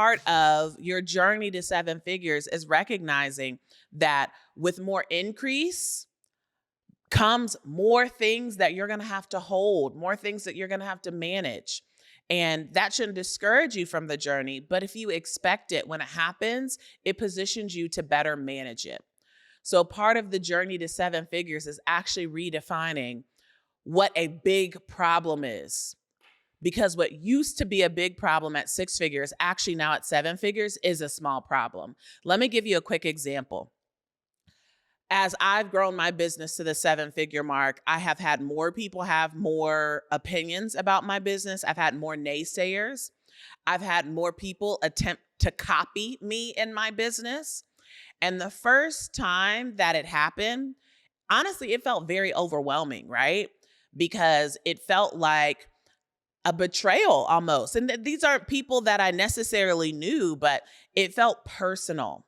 part of your journey to seven figures is recognizing that with more increase comes more things that you're going to have to hold, more things that you're going to have to manage. And that shouldn't discourage you from the journey. But if you expect it when it happens, it positions you to better manage it. So part of the journey to seven figures is actually redefining what a big problem is. Because what used to be a big problem at six figures, actually now at seven figures, is a small problem. Let me give you a quick example. As I've grown my business to the seven-figure mark, I have had more people have more opinions about my business. I've had more naysayers. I've had more people attempt to copy me in my business. And the first time that it happened, honestly, it felt very overwhelming, right? Because it felt like a betrayal almost. And these aren't people that I necessarily knew, but it felt personal.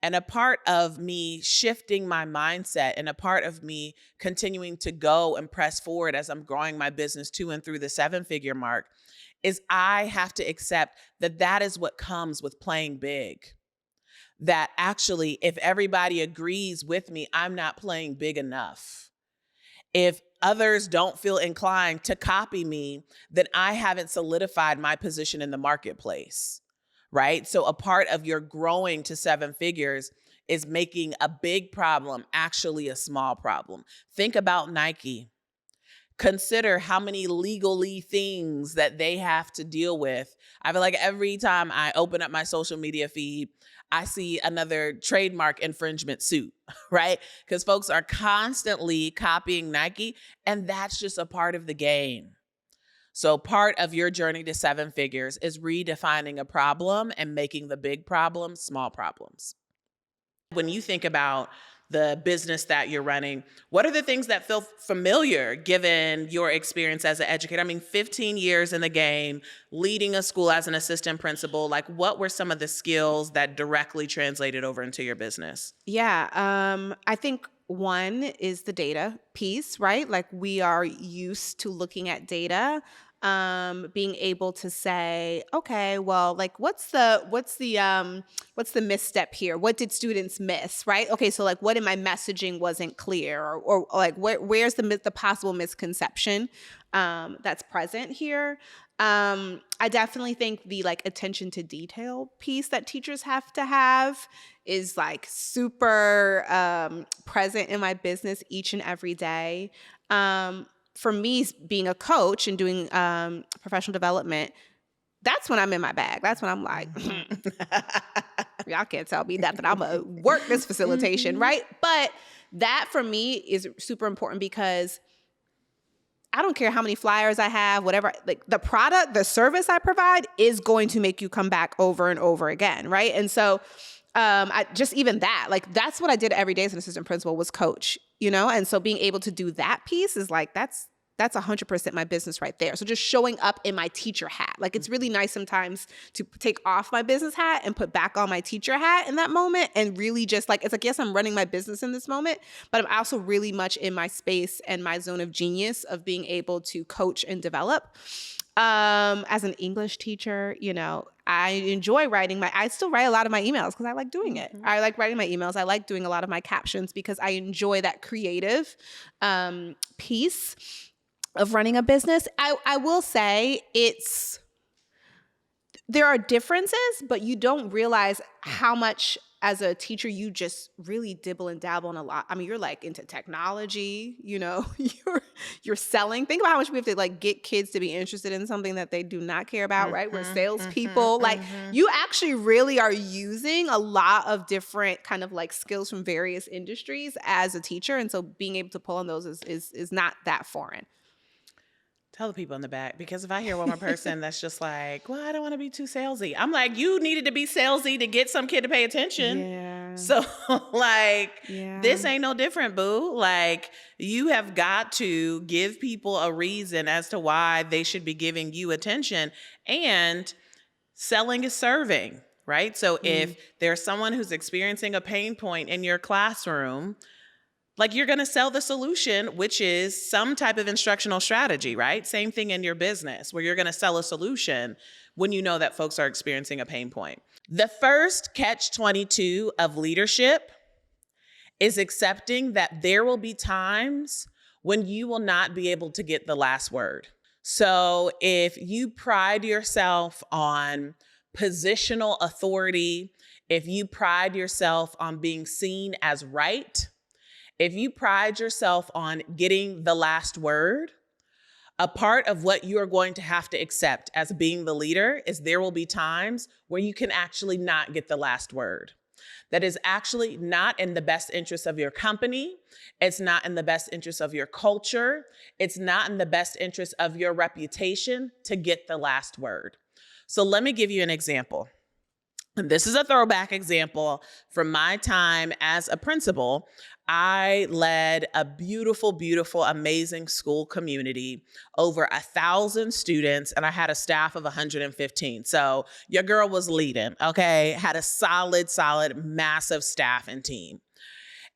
And a part of me shifting my mindset and a part of me continuing to go and press forward as I'm growing my business to and through the seven-figure mark is I have to accept that that is what comes with playing big. That actually, if everybody agrees with me, I'm not playing big enough. If others don't feel inclined to copy me, then I haven't solidified my position in the marketplace. Right? So a part of your growing to seven figures is making a big problem actually a small problem. Think about Nike. Consider how many legally things that they have to deal with. I feel like every time I open up my social media feed, I see another trademark infringement suit, right? Because folks are constantly copying Nike, and that's just a part of the game. So part of your journey to seven figures is redefining a problem and making the big problems small problems. When you think about the business that you're running, what are the things that feel familiar given your experience as an educator? I mean, 15 years in the game, leading a school as an assistant principal, like what were some of the skills that directly translated over into your business? Yeah, I think one is the data piece, right? Like we are used to looking at data, being able to say, okay, well, like what's the misstep here? What did students miss, right? Okay, so like what in my messaging wasn't clear, or like where's the possible misconception that's present here? I definitely think the like attention to detail piece that teachers have to have is like super present in my business each and every day. For me, being a coach and doing professional development, that's when I'm in my bag. That's when I'm like, y'all can't tell me nothing. I'm going to work this facilitation, right? But that for me is super important because I don't care how many flyers I have, whatever, like the product, the service I provide is going to make you come back over and over again, right? And so I just even that, like that's what I did every day as an assistant principal was coach, you know? And so being able to do that piece is like, that's 100% my business right there. So just showing up in my teacher hat. Like it's really nice sometimes to take off my business hat and put back on my teacher hat in that moment and really just like, it's like, yes, I'm running my business in this moment, but I'm also really much in my space and my zone of genius of being able to coach and develop. As an English teacher, you know, I enjoy I still write a lot of my emails because I like doing it. I like writing my emails. I like doing a lot of my captions because I enjoy that creative piece of running a business. I will say there are differences, but you don't realize how much as a teacher you just really dibble and dabble in a lot. I mean, you're like into technology, you know, you're selling. Think about how much we have to like get kids to be interested in something that they do not care about, right? We're salespeople. Like you actually really are using a lot of different kind of like skills from various industries as a teacher. And so being able to pull on those is not that foreign. Tell the people in the back, because if I hear one more person that's just like, well, I don't want to be too salesy. I'm like, you needed to be salesy to get some kid to pay attention. Yeah. So like, this ain't no different, boo. Like you have got to give people a reason as to why they should be giving you attention, and selling is serving, right? So if there's someone who's experiencing a pain point in your classroom, Like you're going to sell the solution, which is some type of instructional strategy, right? Same thing in your business where you're going to sell a solution when you know that folks are experiencing a pain point. The first catch 22 of leadership is accepting that there will be times when you will not be able to get the last word. So if you pride yourself on positional authority, if you pride yourself on being seen as right, if you pride yourself on getting the last word, a part of what you are going to have to accept as being the leader is there will be times where you can actually not get the last word. That is actually not in the best interest of your company. It's not in the best interest of your culture. It's not in the best interest of your reputation to get the last word. So let me give you an example. And this is a throwback example from my time as a principal. I led a beautiful, beautiful, amazing school community, over 1,000 students, and I had a staff of 115. So your girl was leading, okay? Had a solid, massive staff and team.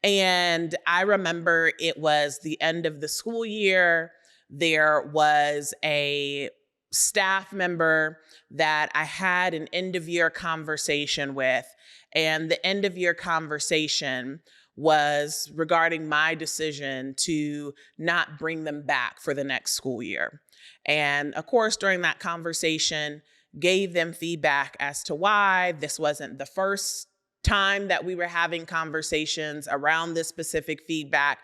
And I remember it was the end of the school year. There was a staff member that I had an end of year conversation with. And the end of year conversation was regarding my decision to not bring them back for the next school year. And of course, during that conversation, gave them feedback as to why this wasn't the first time that we were having conversations around this specific feedback,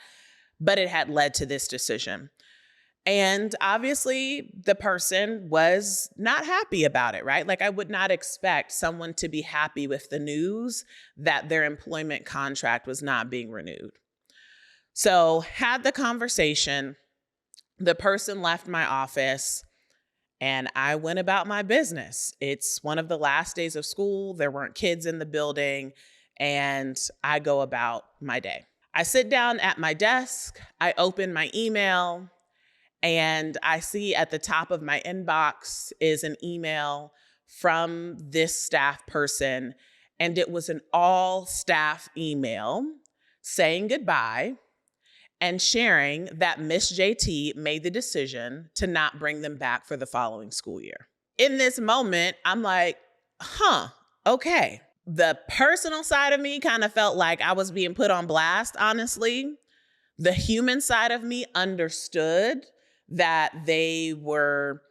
but it had led to this decision. And obviously the person was not happy about it, right? Like I would not expect someone to be happy with the news that their employment contract was not being renewed. So had the conversation, the person left my office and I went about my business. It's one of the last days of school. There weren't kids in the building and I go about my day. I sit down at my desk, I open my email, and I see at the top of my inbox is an email from this staff person. And it was an all staff email saying goodbye and sharing that Miss JT made the decision to not bring them back for the following school year. In this moment, I'm like, okay. The personal side of me kind of felt like I was being put on blast, honestly. The human side of me understood that they were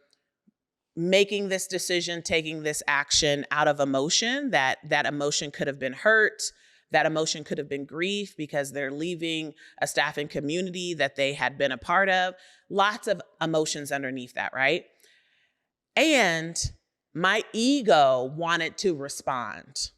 making this decision, taking this action out of emotion, that emotion could have been hurt, that emotion could have been grief because they're leaving a staffing community that they had been a part of. Lots of emotions underneath that, right? And my ego wanted to respond.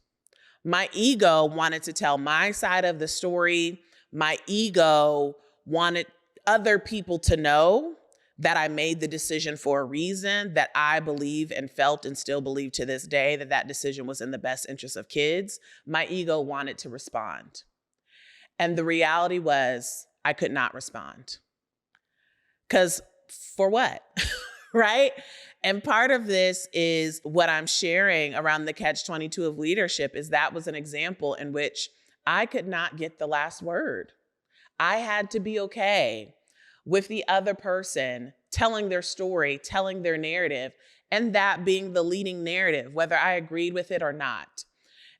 My ego wanted to tell my side of the story. My ego wanted other people to know that I made the decision for a reason, that I believe and felt and still believe to this day that that decision was in the best interest of kids. My ego wanted to respond. And the reality was I could not respond. Because for what? Right? And part of this is what I'm sharing around the catch-22 of leadership is that was an example in which I could not get the last word. I had to be okay with the other person telling their story, telling their narrative, and that being the leading narrative, whether I agreed with it or not.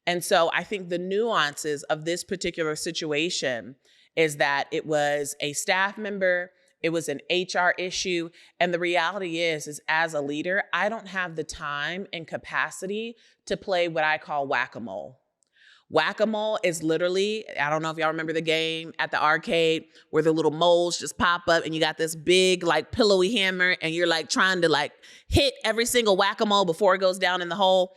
And so I think the nuances of this particular situation is that it was a staff member, it was an HR issue, and the reality is as a leader, I don't have the time and capacity to play what I call whack-a-mole. Whack-a-mole is literally, I don't know if y'all remember the game at the arcade where the little moles just pop up and you got this big like pillowy hammer and you're like trying to like hit every single whack-a-mole before it goes down in the hole.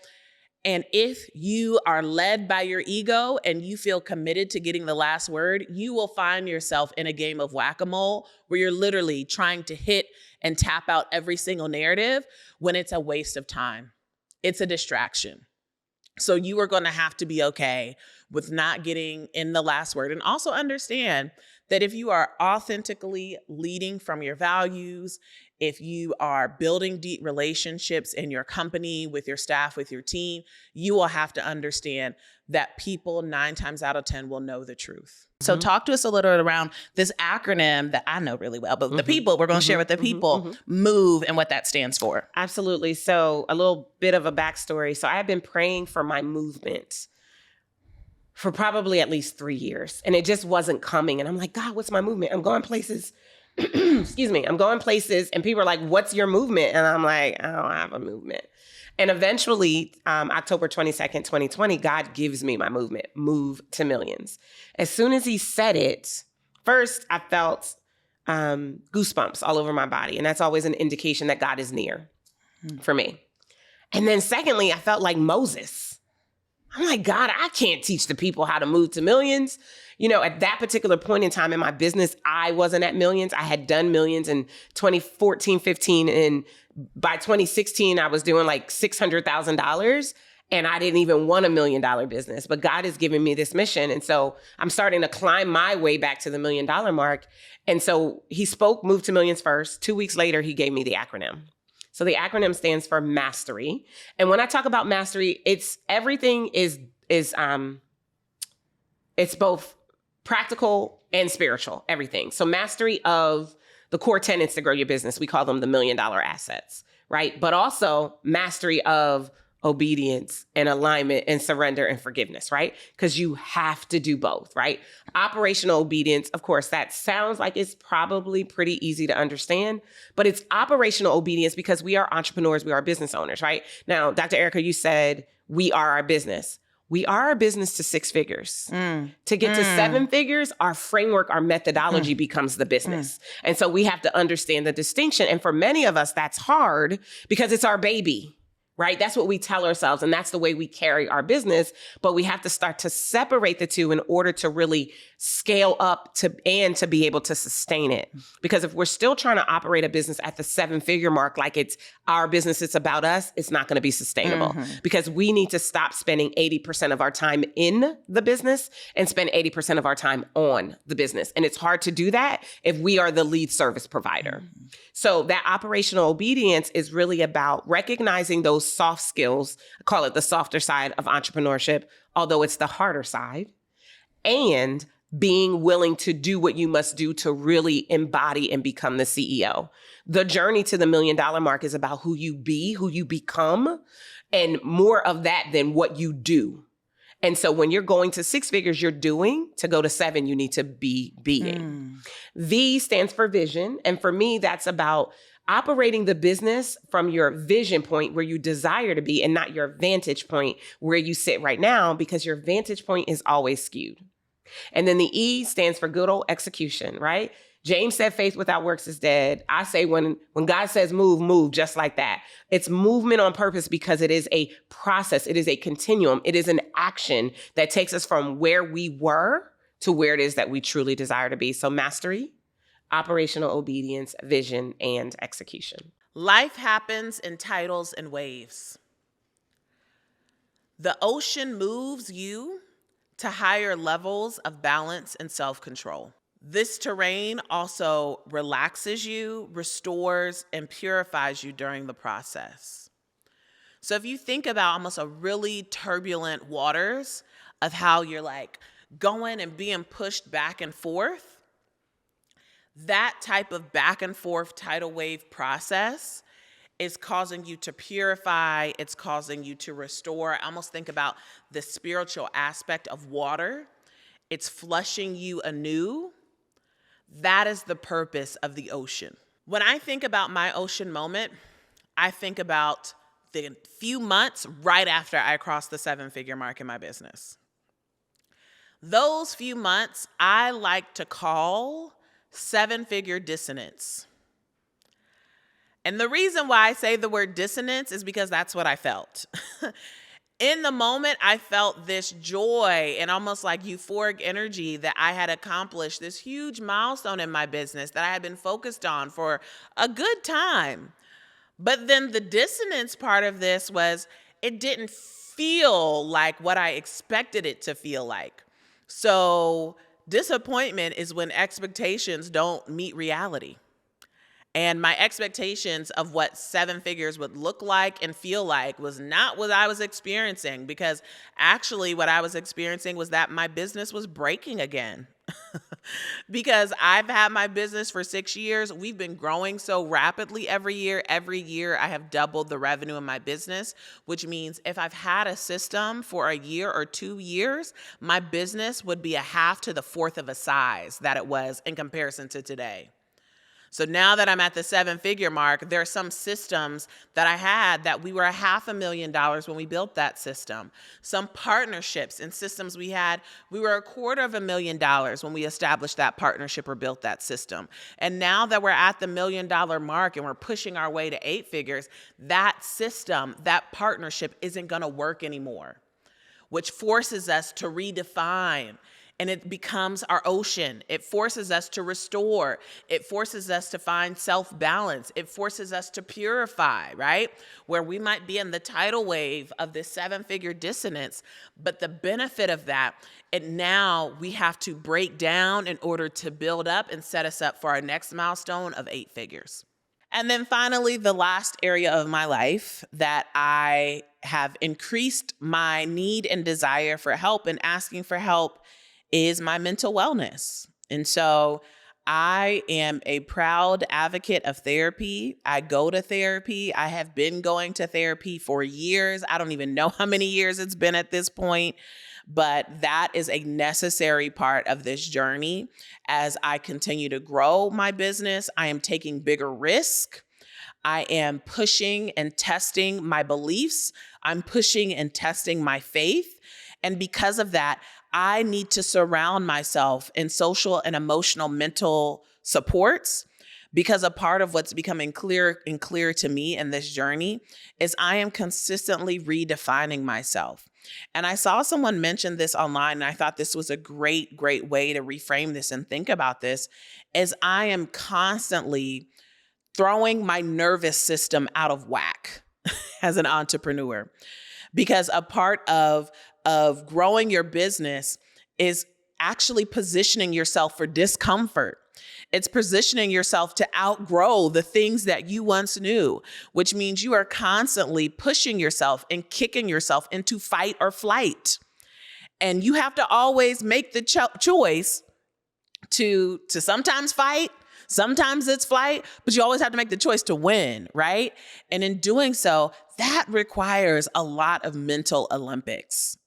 And if you are led by your ego and you feel committed to getting the last word, you will find yourself in a game of whack-a-mole where you're literally trying to hit and tap out every single narrative when it's a waste of time. It's a distraction. So you are going to have to be okay with not getting in the last word. And also understand that if you are authentically leading from your values, if you are building deep relationships in your company, with your staff, with your team, you will have to understand that people 9 times out of 10 will know the truth. So talk to us a little bit around this acronym that I know really well, but the people, we're going to share with the people, MOVE, and what that stands for. Absolutely. So a little bit of a backstory. So I have been praying for my movement for probably at least 3 years, and it just wasn't coming. And I'm like, God, what's my movement? I'm going places. Excuse me. I'm going places, and people are like, what's your movement? And I'm like, I don't have a movement. And eventually, October 22nd, 2020, God gives me my movement, Move to Millions. As soon as he said it, first I felt goosebumps all over my body. And that's always an indication that God is near for me. And then secondly, I felt like Moses. I'm like, God, I can't teach the people how to move to millions. You know, at that particular point in time in my business, I wasn't at millions. I had done millions in 2014, 15. And by 2016, I was doing like $600,000. And I didn't even want $1 million business. But God has given me this mission. And so I'm starting to climb my way back to the $1 million mark. And so he spoke Move to Millions first. 2 weeks later, he gave me the acronym. So the acronym stands for mastery. And when I talk about mastery, it's everything is it's both practical and spiritual, everything. So mastery of the core tenets to grow your business. We call them the $1 million assets, right? But also mastery of obedience and alignment and surrender and forgiveness, right? Because you have to do both, right? Operational obedience, of course, that sounds like it's probably pretty easy to understand, but it's operational obedience because we are entrepreneurs, we are business owners, right? Now, Dr. Erica, you said we are our business. We are our business to 6 figures. To get to 7 figures, our framework, our methodology becomes the business. And so we have to understand the distinction. And for many of us, that's hard because it's our baby. Right? That's what we tell ourselves. And that's the way we carry our business. But we have to start to separate the two in order to really scale up to be able to sustain it. Because if we're still trying to operate a business at the 7-figure mark, like it's our business, it's about us, it's not going to be sustainable. Because we need to stop spending 80% of our time in the business and spend 80% of our time on the business. And it's hard to do that if we are the lead service provider. So that operational obedience is really about recognizing those soft skills. I call it the softer side of entrepreneurship, although it's the harder side, and being willing to do what you must do to really embody and become the CEO. The journey to the $1 million mark is about who you be, who you become, and more of that than what you do. And so when you're going to 6 figures, you're doing. To go to 7, you need to be being. V stands for vision. And for me, that's about operating the business from your vision point where you desire to be and not your vantage point where you sit right now, because your vantage point is always skewed. And then the E stands for good old execution, right? James said faith without works is dead. I say when God says move, move just like that. It's movement on purpose because it is a process. It is a continuum. It is an action that takes us from where we were to where it is that we truly desire to be. So mastery, operational obedience, vision, and execution. Life happens in tidals and waves. The ocean moves you to higher levels of balance and self-control. This terrain also relaxes you, restores, and purifies you during the process. So if you think about almost a really turbulent waters of how you're like going and being pushed back and forth, that type of back and forth tidal wave process is causing you to purify, it's causing you to restore. I almost think about the spiritual aspect of water. It's flushing you anew. That is the purpose of the ocean. When I think about my ocean moment, I think about the few months right after I crossed the 7-figure mark in my business. Those few months I like to call 7-figure dissonance. And the reason why I say the word dissonance is because that's what I felt. In the moment, I felt this joy and almost like euphoric energy that I had accomplished this huge milestone in my business that I had been focused on for a good time. But then the dissonance part of this was it didn't feel like what I expected it to feel like. So disappointment is when expectations don't meet reality. And my expectations of what seven figures would look like and feel like was not what I was experiencing, because actually what I was experiencing was that my business was breaking again. Because I've had my business for 6 years. We've been growing so rapidly every year. Every year I have doubled the revenue in my business, which means if I've had a system for a year or 2 years, my business would be a half to the fourth of a size that it was in comparison to today. So now that I'm at the 7-figure mark, there are some systems that I had that we were $500,000 when we built that system. Some partnerships and systems we had, we were $250,000 when we established that partnership or built that system. And now that we're at the $1 million mark and we're pushing our way to 8 figures, that system, that partnership isn't going to work anymore, which forces us to redefine. And it becomes our ocean. It forces us to restore. It forces us to find self-balance. It forces us to purify, right? Where we might be in the tidal wave of this 7-figure dissonance, but the benefit of that, and now we have to break down in order to build up and set us up for our next milestone of 8 figures. And then finally, the last area of my life that I have increased my need and desire for help and asking for help is my mental wellness. And so I am a proud advocate of therapy. I go to therapy. I have been going to therapy for years. I don't even know how many years it's been at this point, but that is a necessary part of this journey. As I continue to grow my business, I am taking bigger risk. I am pushing and testing my beliefs. I'm pushing and testing my faith. And because of that, I need to surround myself in social and emotional mental supports, because a part of what's becoming clearer and clearer to me in this journey is I am consistently redefining myself. And I saw someone mention this online, and I thought this was a great way to reframe this and think about this, is I am constantly throwing my nervous system out of whack as an entrepreneur, because a part of growing your business is actually positioning yourself for discomfort. It's positioning yourself to outgrow the things that you once knew, which means you are constantly pushing yourself and kicking yourself into fight or flight. And you have to always make the choice to sometimes fight. Sometimes it's flight, but you always have to make the choice to win, right? And in doing so, that requires a lot of mental Olympics.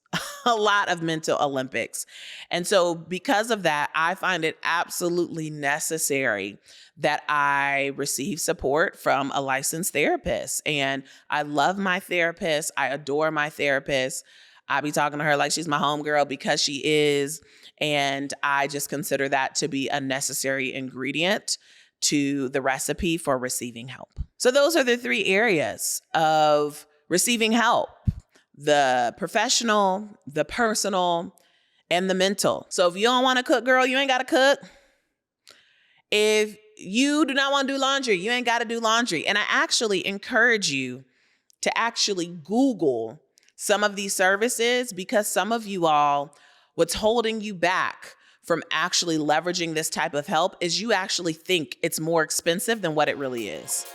A lot of mental Olympics. And so because of that, I find it absolutely necessary that I receive support from a licensed therapist. And I love my therapist. I adore my therapist. I be talking to her like she's my homegirl, because she is. And I just consider that to be a necessary ingredient to the recipe for receiving help. So those are the 3 areas of receiving help: the professional, the personal, and the mental. So if you don't want to cook, girl, you ain't got to cook. If you do not want to do laundry, you ain't got to do laundry. And I actually encourage you to actually Google some of these services, because some of you all, what's holding you back from actually leveraging this type of help is you actually think it's more expensive than what it really is.